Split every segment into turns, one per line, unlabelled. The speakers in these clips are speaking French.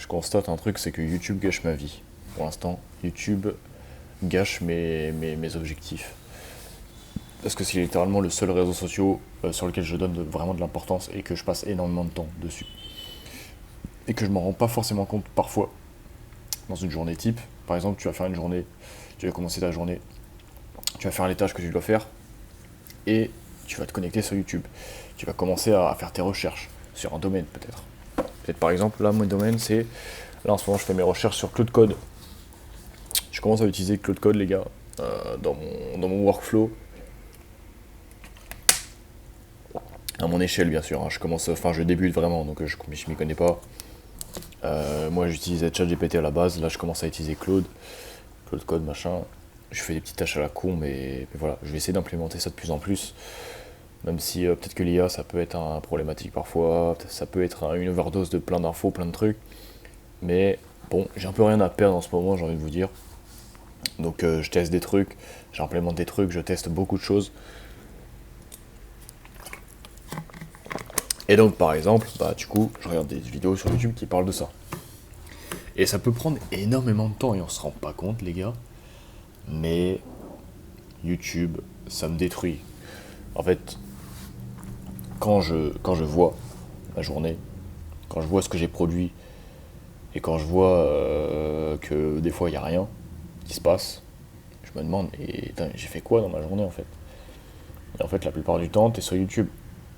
je constate un truc, c'est que YouTube gâche ma vie. Pour l'instant, YouTube gâche mes objectifs. Parce que c'est littéralement le seul réseau social sur lequel je donne vraiment de l'importance et que je passe énormément de temps dessus. Et que je m'en rends pas forcément compte parfois dans une journée type. Par exemple, tu vas faire une journée, tu vas commencer ta journée, tu vas faire les tâches que tu dois faire et tu vas te connecter sur YouTube. Tu vas commencer à faire tes recherches sur un domaine peut-être. Peut-être par exemple, là mon domaine c'est, là en ce moment je fais mes recherches sur Claude Code. Je commence à utiliser Claude Code les gars dans mon workflow. À mon échelle bien sûr, hein. Je débute vraiment donc je m'y connais pas. Moi j'utilisais ChatGPT à la base, là je commence à utiliser Claude Code machin. Je fais des petites tâches à la con mais voilà, je vais essayer d'implémenter ça de plus en plus. Même si peut-être que l'IA ça peut être un problématique parfois, ça peut être une overdose de plein d'infos, plein de trucs. Mais bon, j'ai un peu rien à perdre en ce moment, j'ai envie de vous dire. Donc je teste des trucs, j'implémente des trucs, je teste beaucoup de choses. Et donc par exemple, du coup, je regarde des vidéos sur YouTube qui parlent de ça. Et ça peut prendre énormément de temps et on se rend pas compte les gars. Mais YouTube, ça me détruit. En fait, quand je vois ma journée, quand je vois ce que j'ai produit, et quand je vois que des fois il n'y a rien qui se passe, je me demande, mais j'ai fait quoi dans ma journée en fait? Et en fait, la plupart du temps, tu es sur YouTube.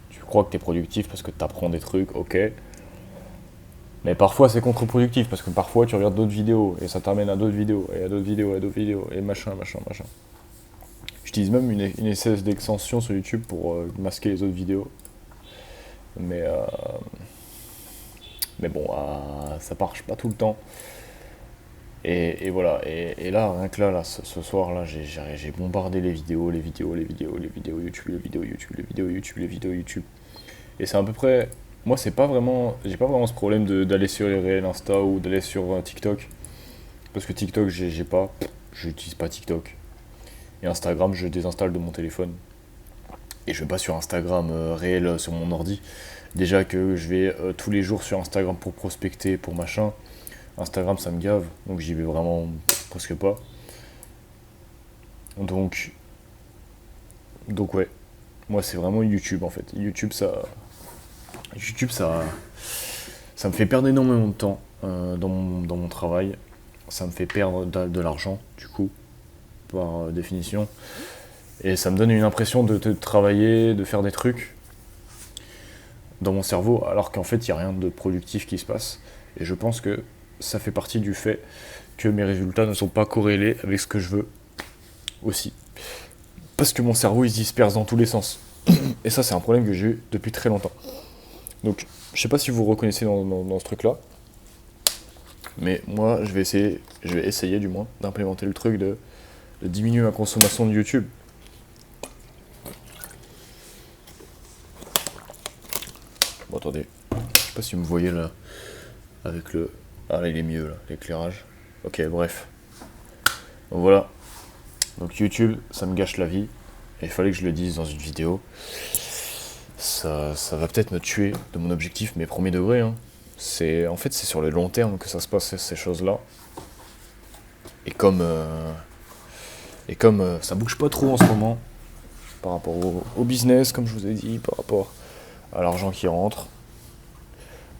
Tu crois que tu es productif parce que tu apprends des trucs, ok. Mais parfois c'est contre-productif parce que parfois tu regardes d'autres vidéos et ça t'amène à d'autres vidéos, et à d'autres vidéos, et à d'autres vidéos, et machin. J'utilise même une espèce d'extension sur YouTube pour masquer les autres vidéos. Mais, euh, mais bon, ça marche pas tout le temps. Et voilà, et là, rien que là, ce soir, là, j'ai bombardé les vidéos YouTube, les vidéos YouTube. Et c'est à peu près, moi, j'ai pas vraiment ce problème d'aller sur les réels Insta ou d'aller sur TikTok. Parce que TikTok, j'utilise pas TikTok. Et Instagram, je désinstalle de mon téléphone. Et je vais pas sur Instagram réel sur mon ordi. Déjà que je vais tous les jours sur Instagram pour prospecter, pour machin. Instagram ça me gave, donc j'y vais vraiment presque pas. Donc, donc ouais, moi c'est vraiment YouTube en fait. YouTube ça me fait perdre énormément de temps dans mon travail. Ça me fait perdre de l'argent du coup, par définition. Et ça me donne une impression de travailler, de faire des trucs dans mon cerveau, alors qu'en fait il n'y a rien de productif qui se passe. Et je pense que ça fait partie du fait que mes résultats ne sont pas corrélés avec ce que je veux aussi. Parce que mon cerveau il se disperse dans tous les sens. Et ça c'est un problème que j'ai eu depuis très longtemps. Donc je sais pas si vous vous reconnaissez dans ce truc là. Mais moi je vais essayer du moins d'implémenter le truc de diminuer ma consommation de YouTube. Bon attendez, je sais pas si vous me voyez là avec le... Ah là il est mieux là, l'éclairage. Ok bref. Donc voilà. Donc YouTube, ça me gâche la vie. Et il fallait que je le dise dans une vidéo. Ça va peut-être me tuer de mon objectif, mais premier degré. Hein. En fait, c'est sur le long terme que ça se passe, ces choses-là. Et comme ça bouge pas trop en ce moment, par rapport au business, comme je vous ai dit, par rapport à l'argent qui rentre,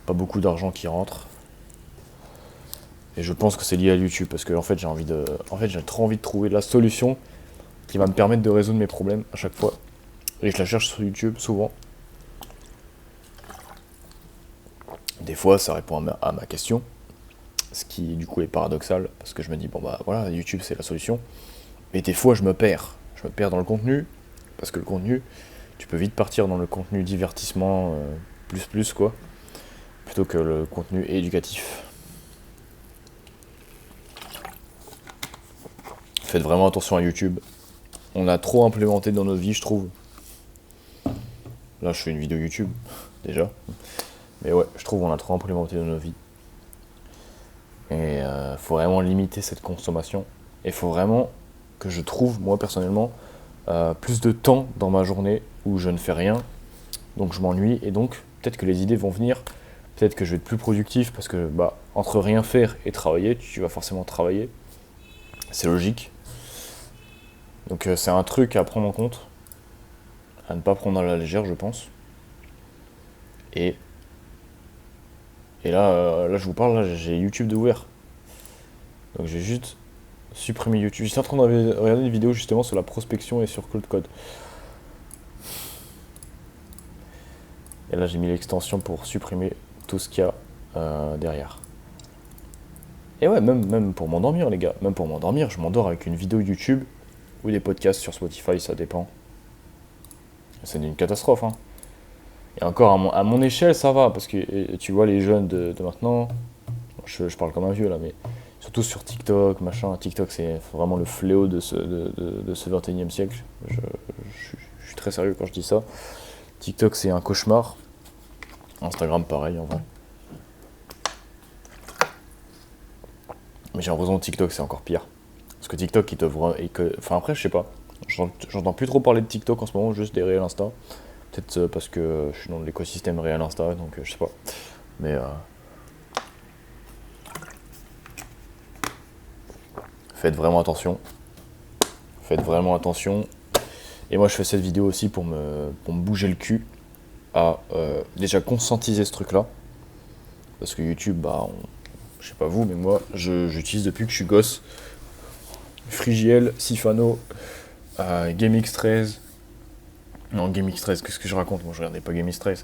pas beaucoup d'argent qui rentre. Et je pense que c'est lié à YouTube, parce que en fait, j'ai trop envie de trouver la solution qui va me permettre de résoudre mes problèmes à chaque fois. Et je la cherche sur YouTube souvent. Des fois, ça répond à ma question, ce qui du coup est paradoxal, parce que je me dis, bon bah voilà, YouTube c'est la solution. Mais des fois, je me perds dans le contenu, parce que le contenu, tu peux vite partir dans le contenu divertissement plus quoi, plutôt que le contenu éducatif. Faites vraiment attention à YouTube. On a trop implémenté dans notre vie, je trouve. Là, je fais une vidéo YouTube, déjà. Mais ouais, je trouve qu'on a trop implémenté dans nos vies. Et faut vraiment limiter cette consommation. Et faut vraiment que je trouve, moi personnellement, plus de temps dans ma journée où je ne fais rien. Donc je m'ennuie. Et donc, peut-être que les idées vont venir peut-être que je vais être plus productif parce que bah, entre rien faire et travailler, tu vas forcément travailler. C'est logique. Donc c'est un truc à prendre en compte, à ne pas prendre à la légère, je pense. Et, et là, là, je vous parle, là, j'ai YouTube d'ouvert. Donc je vais juste supprimer YouTube. J'étais en train de regarder une vidéo justement sur la prospection et sur Cold Code. Et là, j'ai mis l'extension pour supprimer tout ce qu'il y a derrière. Et ouais, même pour m'endormir, les gars. Même pour m'endormir, je m'endors avec une vidéo YouTube ou des podcasts sur Spotify, ça dépend. C'est une catastrophe, hein. Et encore, à mon échelle, ça va, parce que tu vois, les jeunes de maintenant, je parle comme un vieux là, mais surtout sur TikTok, machin. TikTok, c'est vraiment le fléau de ce 21e siècle. Je suis très sérieux quand je dis ça. TikTok, c'est un cauchemar. Instagram, pareil, en vrai. Mais j'ai l'impression que TikTok, c'est encore pire. Parce que TikTok, enfin, après, je sais pas. J'entends plus trop parler de TikTok en ce moment, juste des réels Insta. Peut-être parce que je suis dans l'écosystème réel Insta, donc je sais pas. Mais faites vraiment attention. Faites vraiment attention. Et moi, je fais cette vidéo aussi pour me bouger le cul à déjà conscientiser ce truc-là. Parce que YouTube, bah, je sais pas vous, mais moi, j'utilise depuis que je suis gosse. Frigiel, Sifano, GameX13. Non, GameX13, qu'est-ce que je raconte? Moi, je regardais pas GameX13.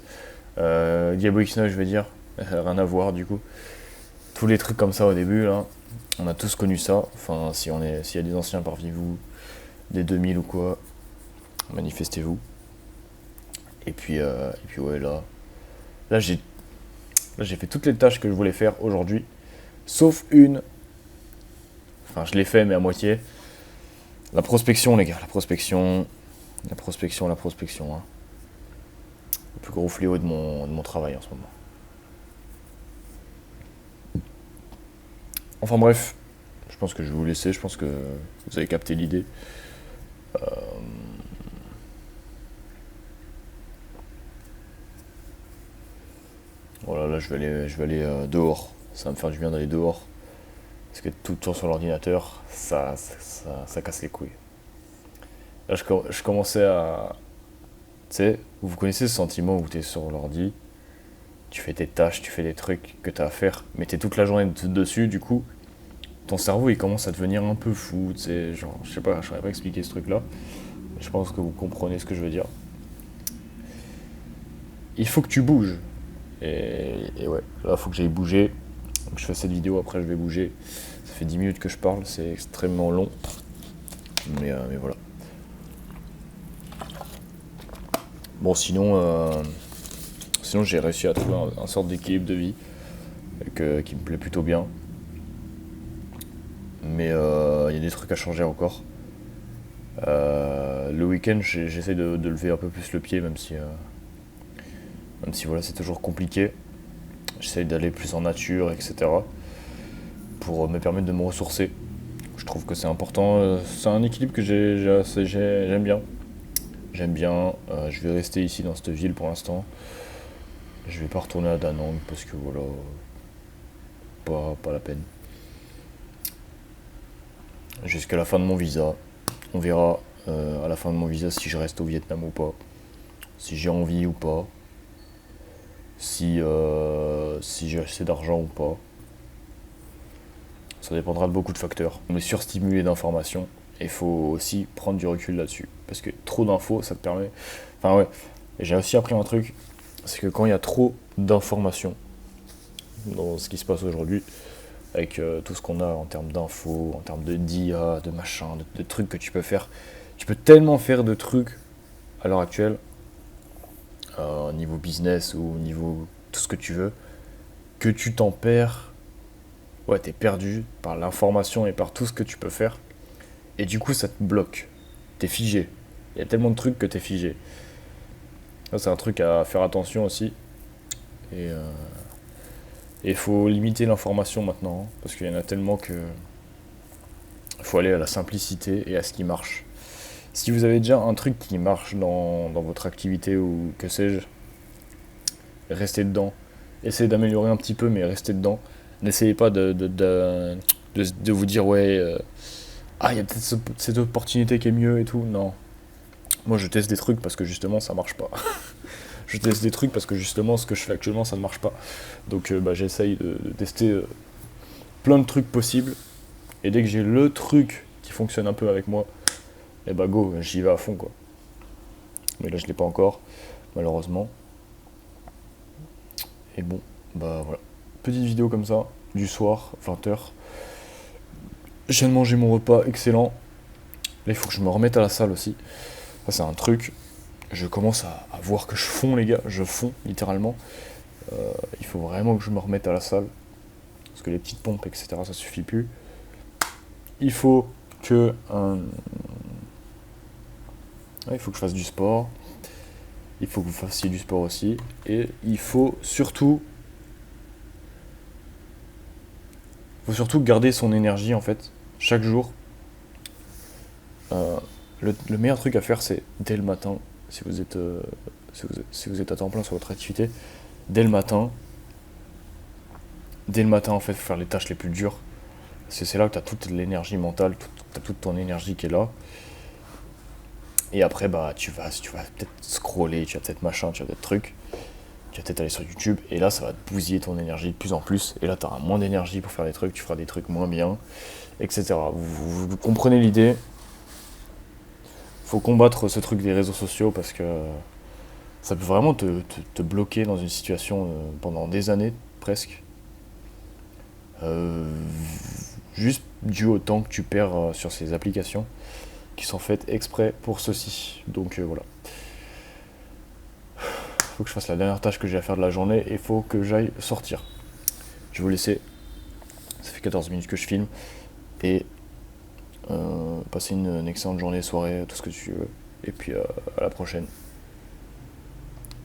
Diablo X9, je vais dire. Rien à voir, du coup. Tous les trucs comme ça au début, là. On a tous connu ça. Enfin, s'il y a des anciens parmi vous, des 2000 ou quoi, manifestez-vous. Et puis ouais, là j'ai fait toutes les tâches que je voulais faire aujourd'hui, sauf une. Enfin, je l'ai fait, mais à moitié. La prospection, les gars, la prospection. Hein. Le plus gros fléau de mon travail en ce moment. Enfin bref, je pense que je vais vous laisser, je pense que vous avez capté l'idée. Voilà, là je vais aller dehors. Ça va me faire du bien d'aller dehors. Parce que tout le temps sur l'ordinateur, ça casse les couilles. Là je commençais à... Tu sais, vous connaissez ce sentiment où tu es sur l'ordi, tu fais tes tâches, tu fais des trucs que tu as à faire, mais tu es toute la journée dessus, du coup, ton cerveau il commence à devenir un peu fou, tu sais, genre, je sais pas, je saurais pas expliquer ce truc là, mais je pense que vous comprenez ce que je veux dire. Il faut que tu bouges, et ouais, là il faut que j'aille bouger, donc je fais cette vidéo, après je vais bouger, ça fait 10 minutes que je parle, c'est extrêmement long, mais voilà. Bon, sinon j'ai réussi à trouver un sorte d'équilibre de vie qui me plaît plutôt bien. Mais il y a des trucs à changer encore. Le week-end, j'essaie de lever un peu plus le pied, même si voilà, c'est toujours compliqué. J'essaie d'aller plus en nature, etc. pour me permettre de me ressourcer. Je trouve que c'est important. C'est un équilibre que j'aime bien. J'aime bien. Je vais rester ici dans cette ville pour l'instant. Je vais pas retourner à Da Nang parce que voilà, pas la peine. Jusqu'à la fin de mon visa. On verra à la fin de mon visa si je reste au Vietnam ou pas. Si j'ai envie ou pas. Si j'ai assez d'argent ou pas. Ça dépendra de beaucoup de facteurs. On est surstimulé d'informations et il faut aussi prendre du recul là-dessus. Parce que trop d'infos, ça te permet... Enfin ouais, et j'ai aussi appris un truc, c'est que quand il y a trop d'informations dans ce qui se passe aujourd'hui, avec tout ce qu'on a en termes d'infos, en termes d'IA, de machin, de trucs que tu peux faire, tu peux tellement faire de trucs à l'heure actuelle, au niveau business ou au niveau tout ce que tu veux, que tu t'en perds. Ouais, t'es perdu par l'information et par tout ce que tu peux faire. Et du coup, ça te bloque. T'es figé. Il y a tellement de trucs que t'es figé. Ça, c'est un truc à faire attention aussi. Et il faut limiter l'information maintenant. Parce qu'il y en a tellement que... Il faut aller à la simplicité et à ce qui marche. Si vous avez déjà un truc qui marche dans votre activité ou que sais-je, restez dedans. essayez d'améliorer un petit peu, mais restez dedans. N'essayez pas de vous dire, ouais, ah, il y a peut-être cette opportunité qui est mieux et tout. Non. Moi, je teste des trucs parce que justement, ça marche pas. Je teste des trucs parce que justement, ce que je fais actuellement, ça ne marche pas. Donc, j'essaye de tester plein de trucs possibles. Et dès que j'ai le truc qui fonctionne un peu avec moi, et bah go, j'y vais à fond, quoi. Mais là, je l'ai pas encore, malheureusement. Et bon, bah voilà. Petite vidéo comme ça, du soir, 20h. Je viens de manger mon repas, excellent. Là, il faut que je me remette à la salle aussi. Ça, c'est un truc. Je commence à voir que je fonds, les gars. Je fonds, littéralement. Il faut vraiment que je me remette à la salle. Parce que les petites pompes, etc., ça suffit plus. Il faut que... il faut que je fasse du sport. Il faut que vous fassiez du sport aussi. Et il faut surtout garder son énergie, en fait, chaque jour. Le meilleur truc à faire, c'est dès le matin, si vous êtes à temps plein sur votre activité, dès le matin, en fait, faire les tâches les plus dures. Parce que c'est là que tu as toute l'énergie mentale, tu as toute ton énergie qui est là. Et après, bah, tu vas peut-être scroller, tu vas peut-être machin, tu vas peut-être truc. Tu vas peut-être aller sur YouTube, et là, ça va te bousiller ton énergie de plus en plus. Et là, tu auras moins d'énergie pour faire des trucs, tu feras des trucs moins bien, etc. Vous comprenez l'idée. Faut combattre ce truc des réseaux sociaux parce que ça peut vraiment te bloquer dans une situation pendant des années, presque. Euh, Juste dû au temps que tu perds sur ces applications qui sont faites exprès pour ceci. Donc voilà. Faut que je fasse la dernière tâche que j'ai à faire de la journée et faut que j'aille sortir. Je vais vous laisser. Ça fait 14 minutes que je filme. Et passer une excellente journée, soirée, tout ce que tu veux. Et puis à la prochaine.